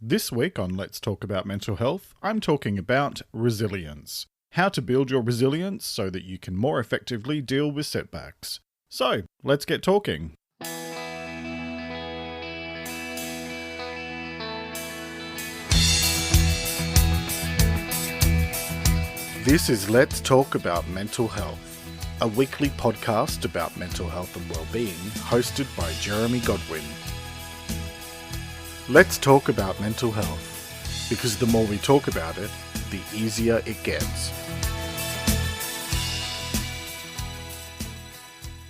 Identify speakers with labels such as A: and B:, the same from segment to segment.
A: This week on Let's Talk About Mental Health, I'm talking about resilience. How to build your resilience so that you can more effectively deal with setbacks. So, let's get talking. This is Let's Talk About Mental Health, a weekly podcast about mental health and well-being, hosted by Jeremy Godwin. Let's talk about mental health, because the more we talk about it, the easier it gets.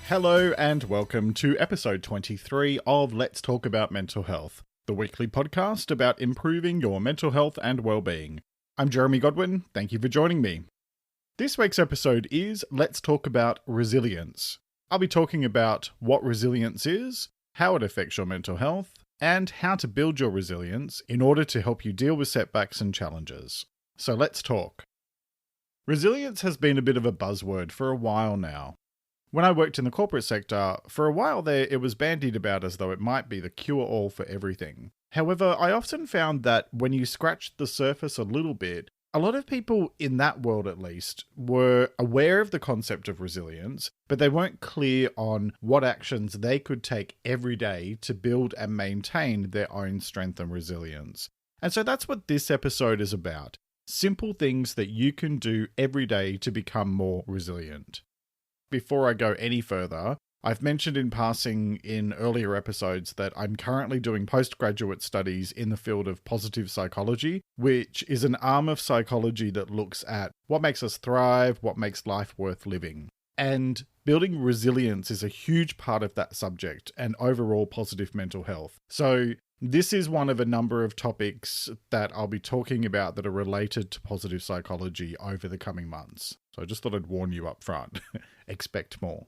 A: Hello and welcome to episode 23 of Let's Talk About Mental Health, the weekly podcast about improving your mental health and well-being. I'm Jeremy Godwin, thank you for joining me. This week's episode is Let's Talk About Resilience. I'll be talking about what resilience is, how it affects your mental health, and how to build your resilience in order to help you deal with setbacks and challenges. So let's talk. Resilience has been a bit of a buzzword for a while now. When I worked in the corporate sector, for a while there it was bandied about as though it might be the cure-all for everything. However, I often found that when you scratched the surface a little bit, a lot of people in that world at least were aware of the concept of resilience, but they weren't clear on what actions they could take every day to build and maintain their own strength and resilience. And so that's what this episode is about. Simple things that you can do every day to become more resilient. Before I go any further, I've mentioned in passing in earlier episodes that I'm currently doing postgraduate studies in the field of positive psychology, which is an arm of psychology that looks at what makes us thrive, what makes life worth living. And building resilience is a huge part of that subject and overall positive mental health. So this is one of a number of topics that I'll be talking about that are related to positive psychology over the coming months. So I just thought I'd warn you up front. Expect more.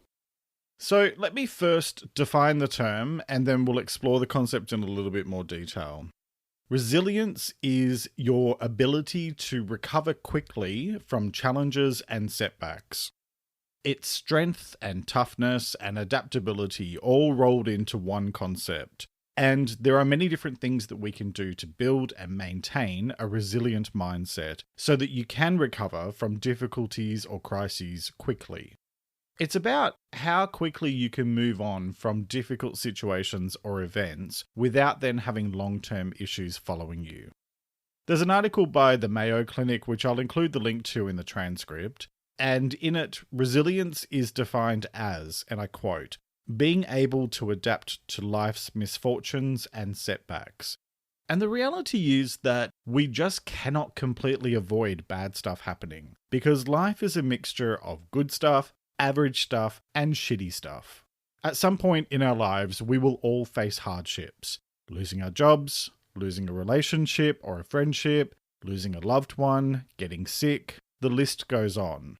A: So let me first define the term, and then we'll explore the concept in a little bit more detail. Resilience is your ability to recover quickly from challenges and setbacks. It's strength and toughness and adaptability all rolled into one concept. And there are many different things that we can do to build and maintain a resilient mindset so that you can recover from difficulties or crises quickly. It's about how quickly you can move on from difficult situations or events without then having long-term issues following you. There's an article by the Mayo Clinic, which I'll include the link to in the transcript, and in it, resilience is defined as, and I quote, being able to adapt to life's misfortunes and setbacks. And the reality is that we just cannot completely avoid bad stuff happening, because life is a mixture of good stuff, average stuff, and shitty stuff. At some point in our lives, we will all face hardships. Losing our jobs, losing a relationship or a friendship, losing a loved one, getting sick, the list goes on.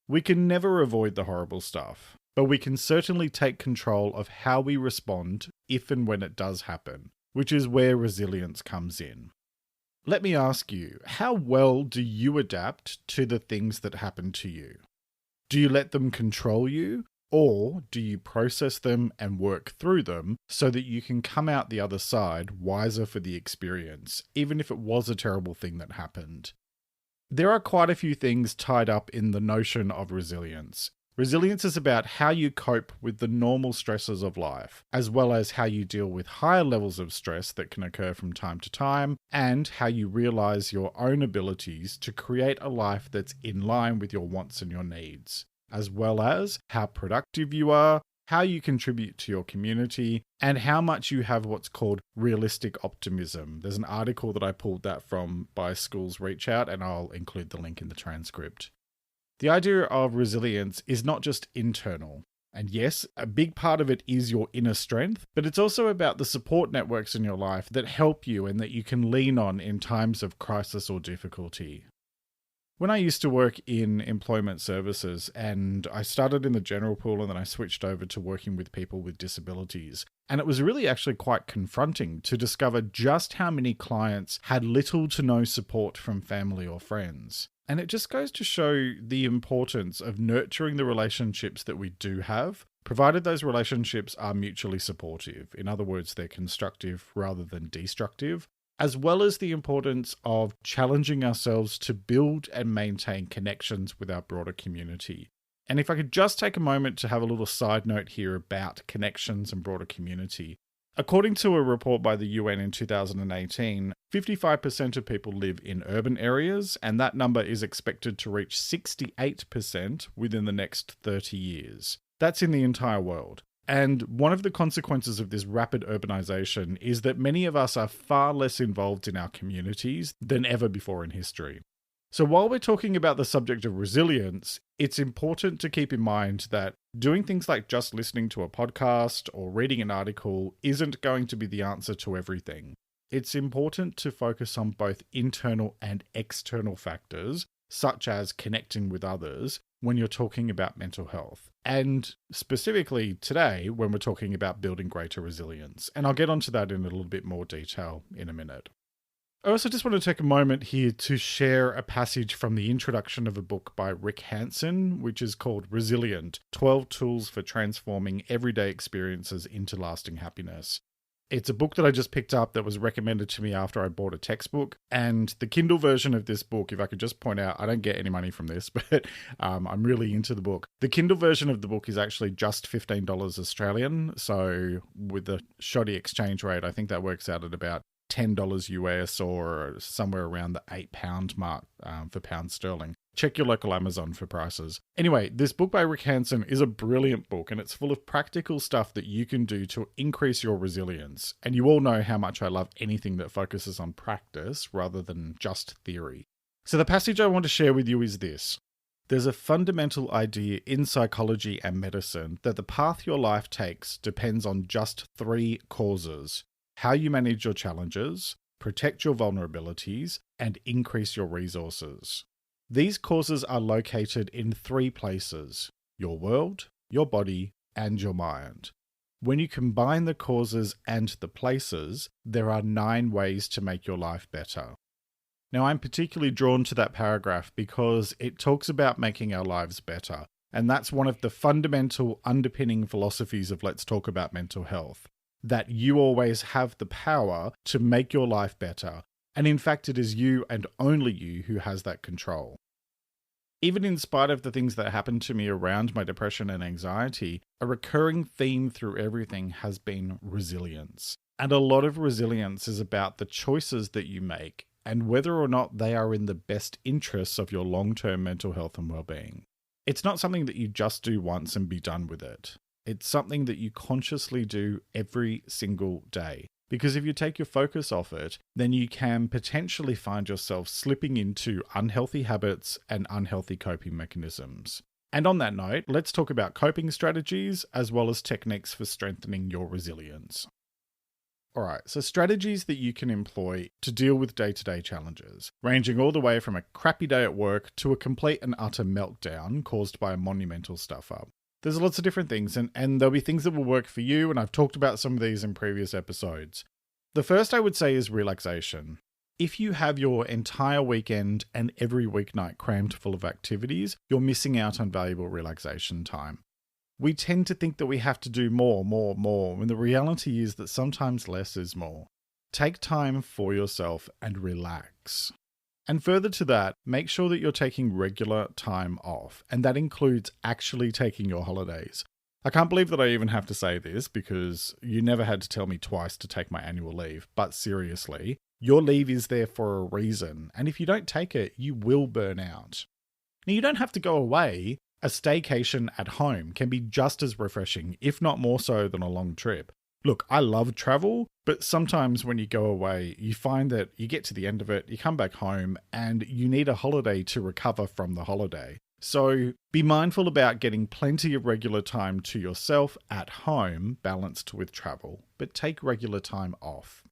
A: We can never avoid the horrible stuff, but we can certainly take control of how we respond if and when it does happen, which is where resilience comes in. Let me ask you, how well do you adapt to the things that happen to you? Do you let them control you, or do you process them and work through them so that you can come out the other side wiser for the experience, even if it was a terrible thing that happened? There are quite a few things tied up in the notion of resilience. Resilience is about how you cope with the normal stresses of life, as well as how you deal with higher levels of stress that can occur from time to time, and how you realize your own abilities to create a life that's in line with your wants and your needs, as well as how productive you are, how you contribute to your community, and how much you have what's called realistic optimism. There's an article that I pulled that from by Schools Reach Out, and I'll include the link in the transcript. The idea of resilience is not just internal. And yes, a big part of it is your inner strength, but it's also about the support networks in your life that help you and that you can lean on in times of crisis or difficulty. When I used to work in employment services, and I started in the general pool and then I switched over to working with people with disabilities, and it was really actually quite confronting to discover just how many clients had little to no support from family or friends. And it just goes to show the importance of nurturing the relationships that we do have, provided those relationships are mutually supportive. In other words, they're constructive rather than destructive, as well as the importance of challenging ourselves to build and maintain connections with our broader community. And if I could just take a moment to have a little side note here about connections and broader community. According to a report by the UN in 2018, 55% of people live in urban areas, and that number is expected to reach 68% within the next 30 years. That's in the entire world. And one of the consequences of this rapid urbanization is that many of us are far less involved in our communities than ever before in history. So while we're talking about the subject of resilience, it's important to keep in mind that doing things like just listening to a podcast or reading an article isn't going to be the answer to everything. It's important to focus on both internal and external factors, such as connecting with others, when you're talking about mental health. And specifically today, when we're talking about building greater resilience. And I'll get onto that in a little bit more detail in a minute. I also just want to take a moment here to share a passage from the introduction of a book by Rick Hanson, which is called Resilient: 12 Tools for Transforming Everyday Experiences into Lasting Happiness. It's a book that I just picked up that was recommended to me after I bought a textbook. And the Kindle version of this book, if I could just point out, I don't get any money from this, but I'm really into the book. The Kindle version of the book is actually just $15 Australian. So with the shoddy exchange rate, I think that works out at about $10 US or somewhere around the £8 mark for pounds sterling. Check your local Amazon for prices. Anyway, this book by Rick Hanson is a brilliant book, and it's full of practical stuff that you can do to increase your resilience. And you all know how much I love anything that focuses on practice rather than just theory. So the passage I want to share with you is this. There's a fundamental idea in psychology and medicine that the path your life takes depends on just 3 causes: how you manage your challenges, protect your vulnerabilities, and increase your resources. These causes are located in 3 places: your world, your body, and your mind. When you combine the causes and the places, there are 9 ways to make your life better. Now, I'm particularly drawn to that paragraph because it talks about making our lives better, and that's one of the fundamental underpinning philosophies of Let's Talk About Mental Health, that you always have the power to make your life better, and in fact it is you and only you who has that control. Even in spite of the things that happened to me around my depression and anxiety, a recurring theme through everything has been resilience. And a lot of resilience is about the choices that you make and whether or not they are in the best interests of your long-term mental health and well-being. It's not something that you just do once and be done with it. It's something that you consciously do every single day. Because if you take your focus off it, then you can potentially find yourself slipping into unhealthy habits and unhealthy coping mechanisms. And on that note, let's talk about coping strategies as well as techniques for strengthening your resilience. Alright, so strategies that you can employ to deal with day-to-day challenges, ranging all the way from a crappy day at work to a complete and utter meltdown caused by a monumental stuff-up. There's lots of different things, and there'll be things that will work for you, and I've talked about some of these in previous episodes. The first I would say is relaxation. If you have your entire weekend and every weeknight crammed full of activities, you're missing out on valuable relaxation time. We tend to think that we have to do more, when the reality is that sometimes less is more. Take time for yourself and relax. And further to that, make sure that you're taking regular time off, and that includes actually taking your holidays. I can't believe that I even have to say this because you never had to tell me twice to take my annual leave, but seriously, your leave is there for a reason, and if you don't take it, you will burn out. Now, you don't have to go away. A staycation at home can be just as refreshing, if not more so than a long trip. Look, I love travel, but sometimes when you go away, you find that you get to the end of it, you come back home, and you need a holiday to recover from the holiday. So be mindful about getting plenty of regular time to yourself at home, balanced with travel, but take regular time off.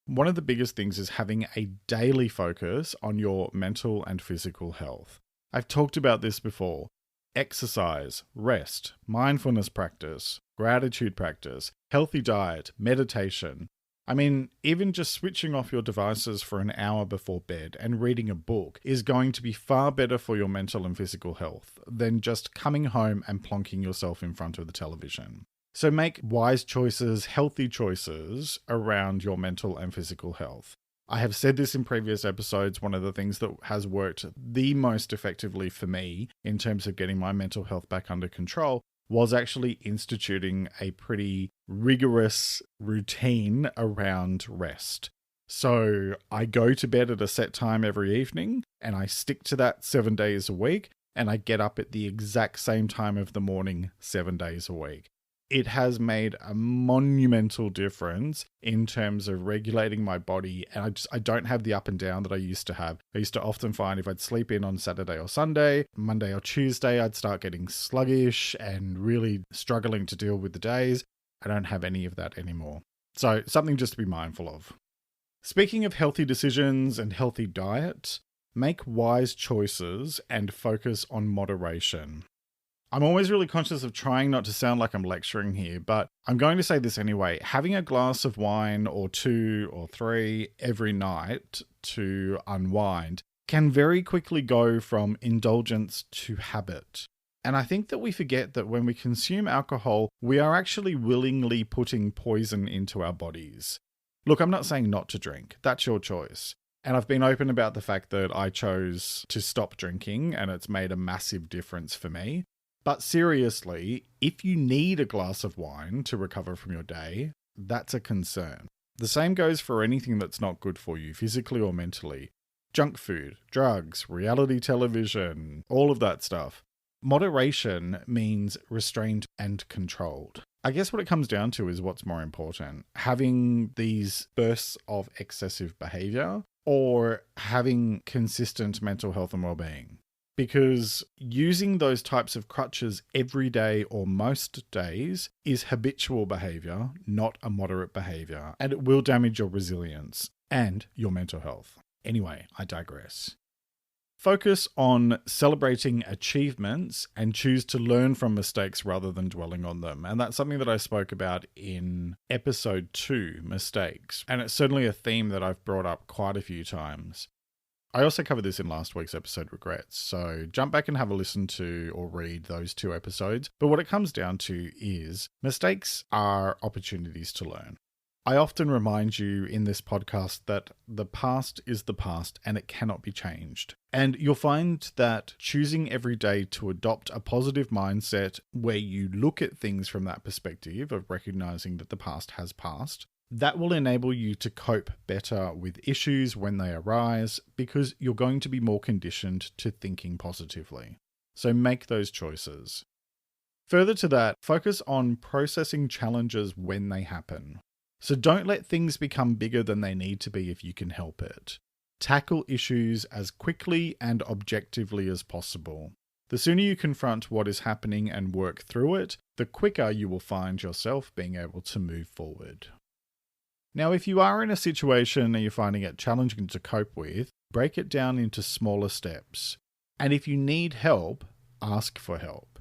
A: One of the biggest things is having a daily focus on your mental and physical health. I've talked about this before. Exercise, rest, mindfulness practice, gratitude practice, healthy diet, meditation. I mean, even just switching off your devices for an hour before bed and reading a book is going to be far better for your mental and physical health than just coming home and plonking yourself in front of the television. So make wise choices, healthy choices around your mental and physical health. I have said this in previous episodes, one of the things that has worked the most effectively for me in terms of getting my mental health back under control was actually instituting a pretty rigorous routine around rest. So I go to bed at a set time every evening and I stick to that 7 days a week, and I get up at the exact same time of the morning 7 days a week. It has made a monumental difference in terms of regulating my body, and I don't have the up and down that I used to have. I used to often find if I'd sleep in on Saturday or Sunday, Monday or Tuesday, I'd start getting sluggish and really struggling to deal with the days. I don't have any of that anymore. So something just to be mindful of. Speaking of healthy decisions and healthy diet, make wise choices and focus on moderation. I'm always really conscious of trying not to sound like I'm lecturing here, but I'm going to say this anyway. Having a glass of wine or 2 or 3 every night to unwind can very quickly go from indulgence to habit. And I think that we forget that when we consume alcohol, we are actually willingly putting poison into our bodies. Look, I'm not saying not to drink. That's your choice. And I've been open about the fact that I chose to stop drinking and it's made a massive difference for me. But seriously, if you need a glass of wine to recover from your day, that's a concern. The same goes for anything that's not good for you, physically or mentally. Junk food, drugs, reality television, all of that stuff. Moderation means restrained and controlled. I guess what it comes down to is what's more important. Having these bursts of excessive behavior or having consistent mental health and well-being. Because using those types of crutches every day or most days is habitual behavior, not a moderate behavior, and it will damage your resilience and your mental health. Anyway, I digress. Focus on celebrating achievements and choose to learn from mistakes rather than dwelling on them. And that's something that I spoke about in episode 2, mistakes. And it's certainly a theme that I've brought up quite a few times. I also covered this in last week's episode, Regrets. So jump back and have a listen to or read those 2 episodes. But what it comes down to is mistakes are opportunities to learn. I often remind you in this podcast that the past is the past and it cannot be changed. And you'll find that choosing every day to adopt a positive mindset where you look at things from that perspective of recognizing that the past has passed, that will enable you to cope better with issues when they arise because you're going to be more conditioned to thinking positively. So make those choices. Further to that, focus on processing challenges when they happen. So don't let things become bigger than they need to be if you can help it. Tackle issues as quickly and objectively as possible. The sooner you confront what is happening and work through it, the quicker you will find yourself being able to move forward. Now, if you are in a situation and you're finding it challenging to cope with, break it down into smaller steps. And if you need help, ask for help.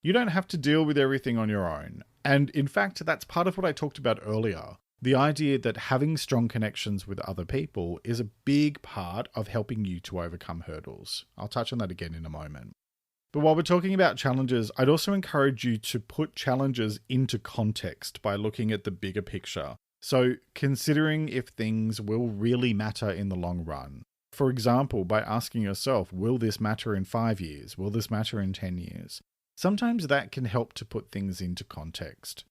A: You don't have to deal with everything on your own. And in fact, that's part of what I talked about earlier. The idea that having strong connections with other people is a big part of helping you to overcome hurdles. I'll touch on that again in a moment. But while we're talking about challenges, I'd also encourage you to put challenges into context by looking at the bigger picture. So considering if things will really matter in the long run. For example, by asking yourself, will this matter in 5 years? Will this matter in 10 years? Sometimes that can help to put things into context.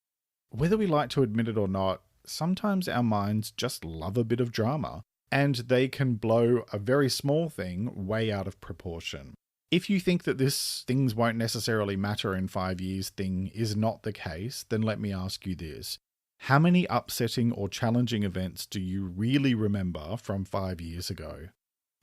A: Whether we like to admit it or not, sometimes our minds just love a bit of drama, and they can blow a very small thing way out of proportion. If you think that this things won't necessarily matter in 5 years thing is not the case, then let me ask you this. How many upsetting or challenging events do you really remember from 5 years ago?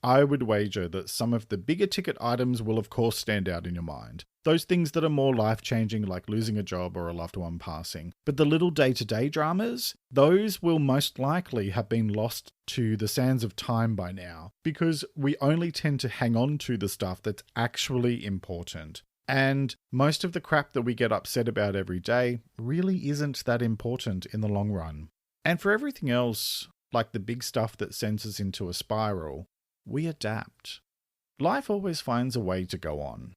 A: I would wager that some of the bigger ticket items will of course stand out in your mind. Those things that are more life-changing like losing a job or a loved one passing. But the little day-to-day dramas, those will most likely have been lost to the sands of time by now because we only tend to hang on to the stuff that's actually important. And most of the crap that we get upset about every day really isn't that important in the long run. And for everything else, like the big stuff that sends us into a spiral, we adapt. Life always finds a way to go on.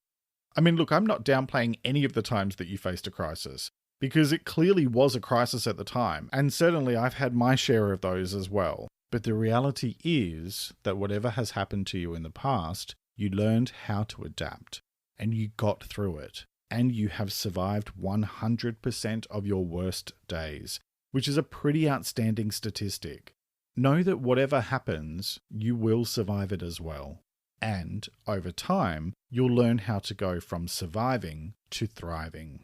A: I mean, look, I'm not downplaying any of the times that you faced a crisis, because it clearly was a crisis at the time, and certainly I've had my share of those as well. But the reality is that whatever has happened to you in the past, you learned how to adapt and you got through it and you have survived 100% of your worst days, which is a pretty outstanding statistic. Know that whatever happens, you will survive it as well. And over time, you'll learn how to go from surviving to thriving.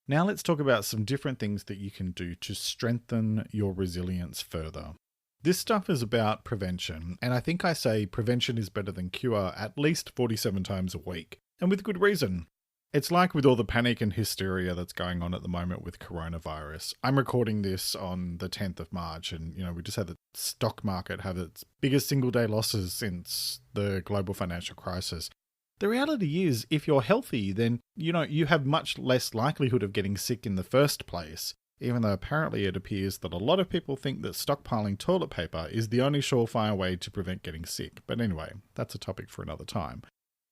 A: Now let's talk about some different things that you can do to strengthen your resilience further. This stuff is about prevention, and I think I say prevention is better than cure at least 47 times a week, and with good reason. It's like with all the panic and hysteria that's going on at the moment with coronavirus. I'm recording this on the 10th of March, and we just had the stock market have its biggest single day losses since the global financial crisis. The reality is, if you're healthy, then you have much less likelihood of getting sick in the first place. Even though apparently it appears that a lot of people think that stockpiling toilet paper is the only surefire way to prevent getting sick. But anyway, that's a topic for another time.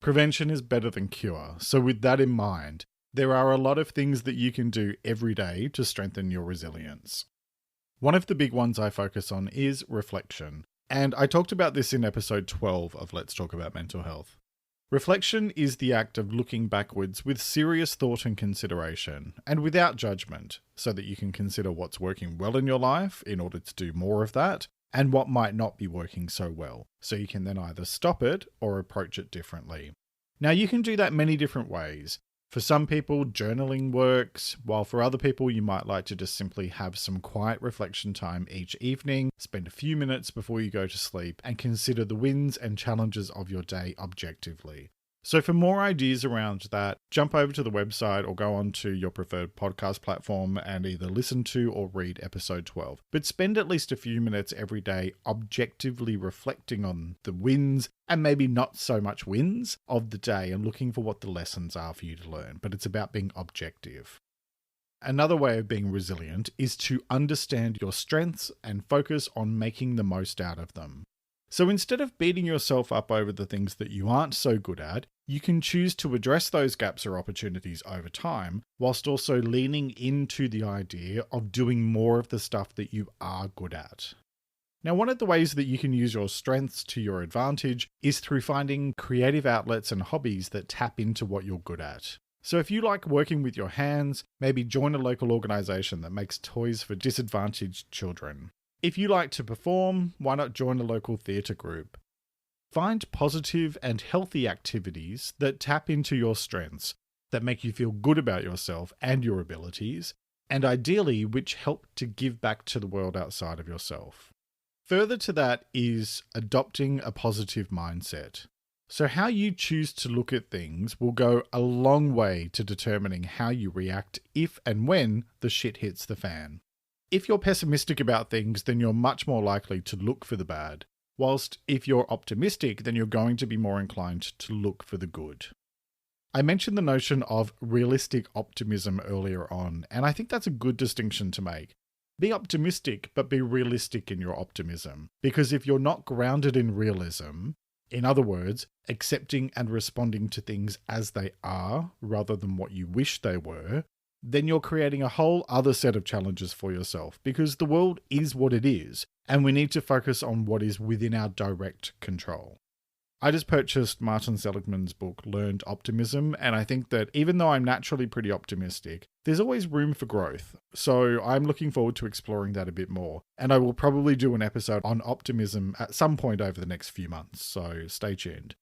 A: Prevention is better than cure. So with that in mind, there are a lot of things that you can do every day to strengthen your resilience. One of the big ones I focus on is reflection. And I talked about this in episode 12 of Let's Talk About Mental Health. Reflection is the act of looking backwards with serious thought and consideration, and without judgment, so that you can consider what's working well in your life in order to do more of that, and what might not be working so well, so you can then either stop it or approach it differently. Now, you can do that many different ways. For some people, journaling works, while for other people, you might like to just simply have some quiet reflection time each evening, spend a few minutes before you go to sleep, and consider the wins and challenges of your day objectively. So for more ideas around that, jump over to the website or go on to your preferred podcast platform and either listen to or read episode 12. But spend at least a few minutes every day objectively reflecting on the wins and maybe not so much wins of the day and looking for what the lessons are for you to learn. But it's about being objective. Another way of being resilient is to understand your strengths and focus on making the most out of them. So instead of beating yourself up over the things that you aren't so good at, you can choose to address those gaps or opportunities over time, whilst also leaning into the idea of doing more of the stuff that you are good at. Now, one of the ways that you can use your strengths to your advantage is through finding creative outlets and hobbies that tap into what you're good at. So if you like working with your hands, maybe join a local organisation that makes toys for disadvantaged children. If you like to perform, why not join a local theatre group? Find positive and healthy activities that tap into your strengths, that make you feel good about yourself and your abilities, and ideally which help to give back to the world outside of yourself. Further to that is adopting a positive mindset. So how you choose to look at things will go a long way to determining how you react if and when the shit hits the fan. If you're pessimistic about things, then you're much more likely to look for the bad, whilst if you're optimistic, then you're going to be more inclined to look for the good. I mentioned the notion of realistic optimism earlier on, and I think that's a good distinction to make. Be optimistic, but be realistic in your optimism, because if you're not grounded in realism, in other words, accepting and responding to things as they are rather than what you wish they were, then you're creating a whole other set of challenges for yourself, because the world is what it is, and we need to focus on what is within our direct control. I just purchased Martin Seligman's book, Learned Optimism, and I think that even though I'm naturally pretty optimistic, there's always room for growth. So I'm looking forward to exploring that a bit more, and I will probably do an episode on optimism at some point over the next few months, so stay tuned.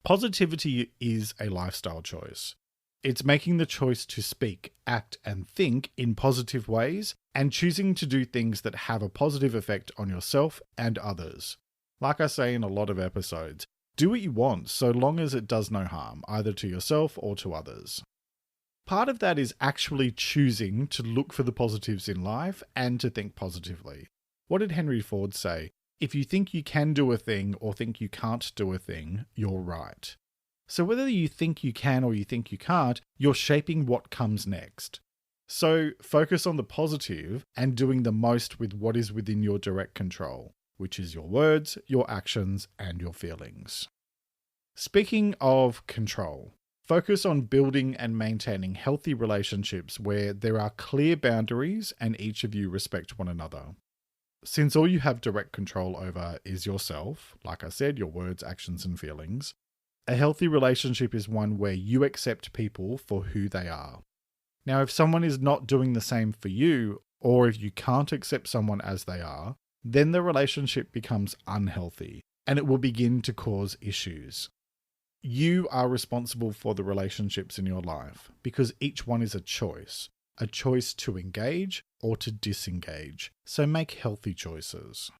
A: Positivity is a lifestyle choice. It's making the choice to speak, act, and think in positive ways, and choosing to do things that have a positive effect on yourself and others. Like I say in a lot of episodes, do what you want so long as it does no harm, either to yourself or to others. Part of that is actually choosing to look for the positives in life and to think positively. What did Henry Ford say? If you think you can do a thing or think you can't do a thing, you're right. So whether you think you can or you think you can't, you're shaping what comes next. So focus on the positive and doing the most with what is within your direct control, which is your words, your actions, and your feelings. Speaking of control, focus on building and maintaining healthy relationships where there are clear boundaries and each of you respect one another. Since all you have direct control over is yourself, like I said, your words, actions, and feelings, a healthy relationship is one where you accept people for who they are. Now, if someone is not doing the same for you, or if you can't accept someone as they are, then the relationship becomes unhealthy and it will begin to cause issues. You are responsible for the relationships in your life because each one is a choice to engage or to disengage. So make healthy choices.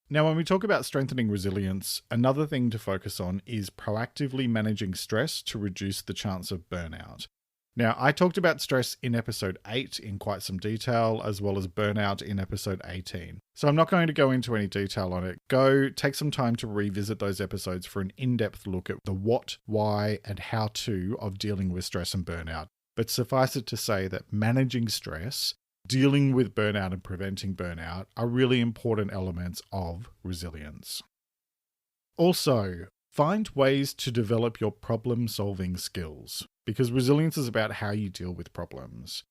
A: Now, when we talk about strengthening resilience, another thing to focus on is proactively managing stress to reduce the chance of burnout. Now, I talked about stress in episode 8 in quite some detail, as well as burnout in episode 18. So I'm not going to go into any detail on it. Go take some time to revisit those episodes for an in-depth look at the what, why, and how to of dealing with stress and burnout. But suffice it to say that managing stress, dealing with burnout and preventing burnout are really important elements of resilience. Also, find ways to develop your problem-solving skills, because resilience is about how you deal with problems.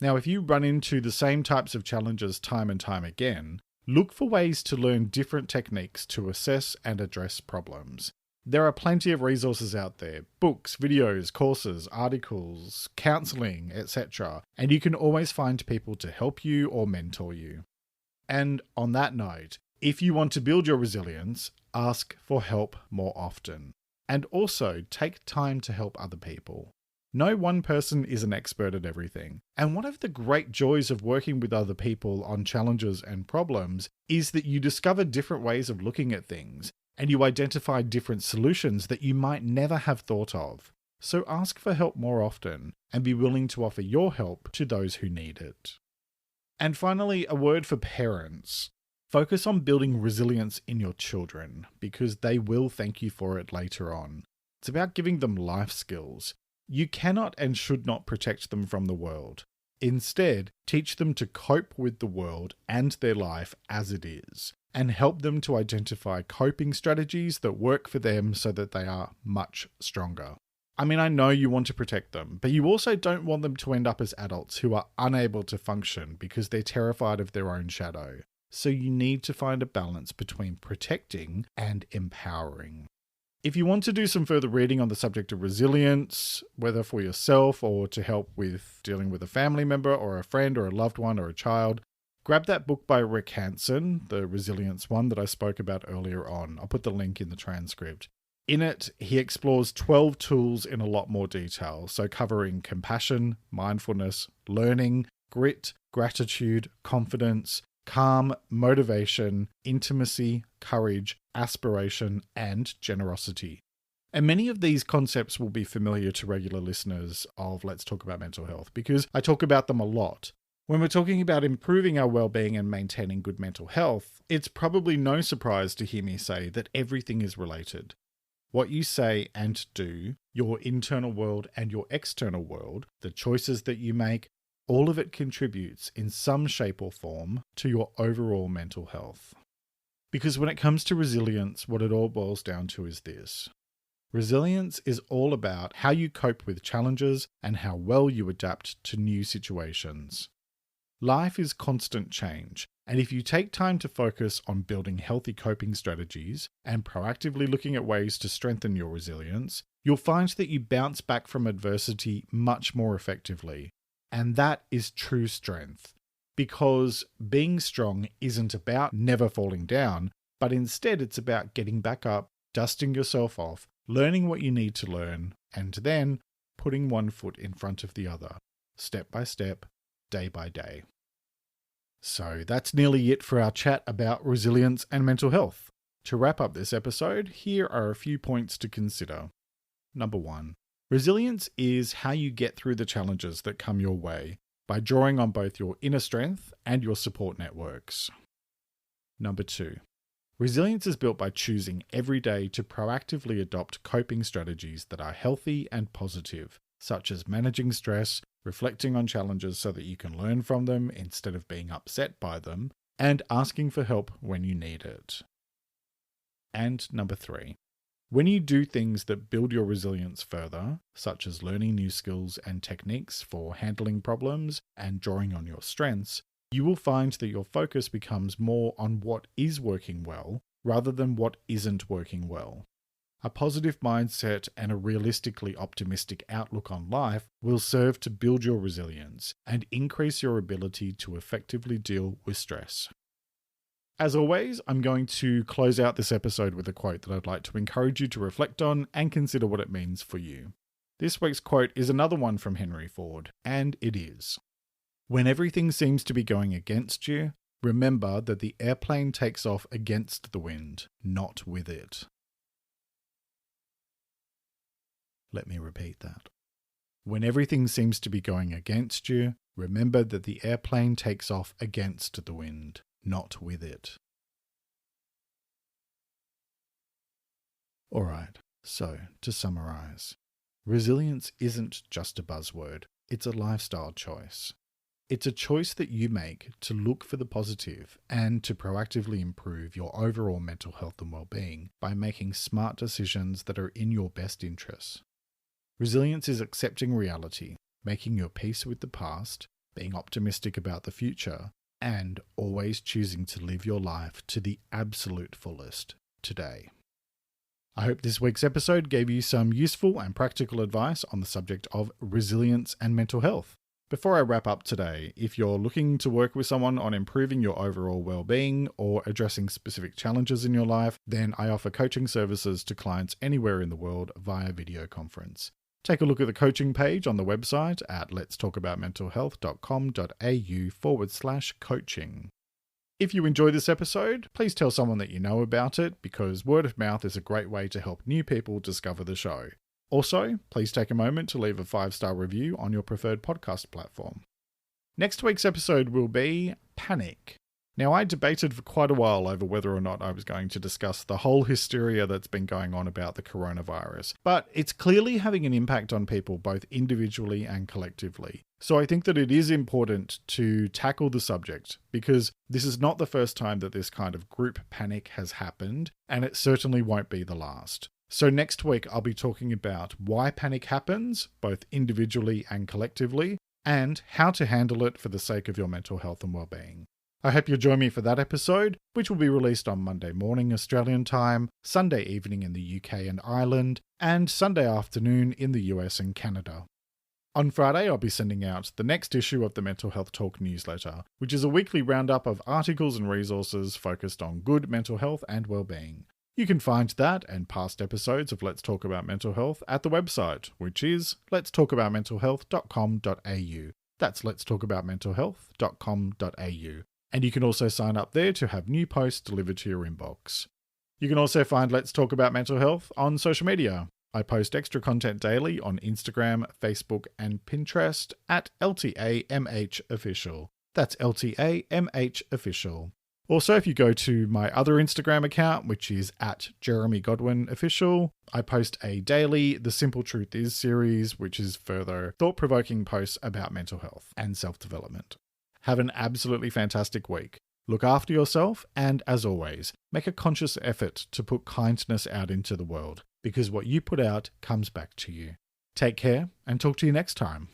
A: Now, if you run into the same types of challenges time and time again, look for ways to learn different techniques to assess and address problems. There are plenty of resources out there, books, videos, courses, articles, counseling, etc. And you can always find people to help you or mentor you. And on that note, if you want to build your resilience, ask for help more often. And also take time to help other people. No one person is an expert at everything. And one of the great joys of working with other people on challenges and problems is that you discover different ways of looking at things. And you identify different solutions that you might never have thought of. So ask for help more often and be willing to offer your help to those who need it. And finally, a word for parents. Focus on building resilience in your children because they will thank you for it later on. It's about giving them life skills. You cannot and should not protect them from the world. Instead, teach them to cope with the world and their life as it is, and help them to identify coping strategies that work for them so that they are much stronger. I mean, I know you want to protect them, but you also don't want them to end up as adults who are unable to function because they're terrified of their own shadow. So you need to find a balance between protecting and empowering. If you want to do some further reading on the subject of resilience, whether for yourself or to help with dealing with a family member or a friend or a loved one or a child, grab that book by Rick Hansen, the resilience one that I spoke about earlier on. I'll put the link in the transcript. In it, he explores 12 tools in a lot more detail, so covering compassion, mindfulness, learning, grit, gratitude, confidence, calm, motivation, intimacy, courage, aspiration, and generosity. And many of these concepts will be familiar to regular listeners of Let's Talk About Mental Health because I talk about them a lot. When we're talking about improving our well-being and maintaining good mental health, it's probably no surprise to hear me say that everything is related. What you say and do, your internal world and your external world, the choices that you make, all of it contributes in some shape or form to your overall mental health. Because when it comes to resilience, what it all boils down to is this. Resilience is all about how you cope with challenges and how well you adapt to new situations. Life is constant change, and if you take time to focus on building healthy coping strategies and proactively looking at ways to strengthen your resilience, you'll find that you bounce back from adversity much more effectively. And that is true strength, because being strong isn't about never falling down, but instead it's about getting back up, dusting yourself off, learning what you need to learn, and then putting one foot in front of the other, step by step, day by day. So that's nearly it for our chat about resilience and mental health. To wrap up this episode, here are a few points to consider. Number 1. Resilience is how you get through the challenges that come your way by drawing on both your inner strength and your support networks. Number 2. Resilience is built by choosing every day to proactively adopt coping strategies that are healthy and positive, such as managing stress, reflecting on challenges so that you can learn from them instead of being upset by them, and asking for help when you need it. And number 3. When you do things that build your resilience further, such as learning new skills and techniques for handling problems and drawing on your strengths, you will find that your focus becomes more on what is working well rather than what isn't working well. A positive mindset and a realistically optimistic outlook on life will serve to build your resilience and increase your ability to effectively deal with stress. As always, I'm going to close out this episode with a quote that I'd like to encourage you to reflect on and consider what it means for you. This week's quote is another one from Henry Ford, and it is, "When everything seems to be going against you, remember that the airplane takes off against the wind, not with it." Let me repeat that. When everything seems to be going against you, remember that the airplane takes off against the wind, not with it. Alright, so to summarize, resilience isn't just a buzzword, it's a lifestyle choice. It's a choice that you make to look for the positive and to proactively improve your overall mental health and well-being by making smart decisions that are in your best interests. Resilience is accepting reality, making your peace with the past, being optimistic about the future, and always choosing to live your life to the absolute fullest today. I hope this week's episode gave you some useful and practical advice on the subject of resilience and mental health. Before I wrap up today, if you're looking to work with someone on improving your overall well-being or addressing specific challenges in your life, then I offer coaching services to clients anywhere in the world via video conference. Take a look at the coaching page on the website at letstalkaboutmentalhealth.com.au/coaching. If you enjoyed this episode, please tell someone that you know about it because word of mouth is a great way to help new people discover the show. Also, please take a moment to leave a 5-star review on your preferred podcast platform. Next week's episode will be Panic. Now, I debated for quite a while over whether or not I was going to discuss the whole hysteria that's been going on about the coronavirus, but it's clearly having an impact on people both individually and collectively. So I think that it is important to tackle the subject because this is not the first time that this kind of group panic has happened, and it certainly won't be the last. So next week, I'll be talking about why panic happens, both individually and collectively, and how to handle it for the sake of your mental health and well-being. I hope you'll join me for that episode, which will be released on Monday morning Australian time, Sunday evening in the UK and Ireland, and Sunday afternoon in the US and Canada. On Friday, I'll be sending out the next issue of the Mental Health Talk newsletter, which is a weekly roundup of articles and resources focused on good mental health and well-being. You can find that and past episodes of Let's Talk About Mental Health at the website, which is letstalkaboutmentalhealth.com.au. That's letstalkaboutmentalhealth.com.au. And you can also sign up there to have new posts delivered to your inbox. You can also find Let's Talk About Mental Health on social media. I post extra content daily on Instagram, Facebook, and Pinterest at LTAMHofficial. That's LTAMHofficial. Also, if you go to my other Instagram account, which is at Jeremy Godwin Official, I post a daily The Simple Truth Is series, which is further thought-provoking posts about mental health and self-development. Have an absolutely fantastic week. Look after yourself, and as always, make a conscious effort to put kindness out into the world, because what you put out comes back to you. Take care, and talk to you next time.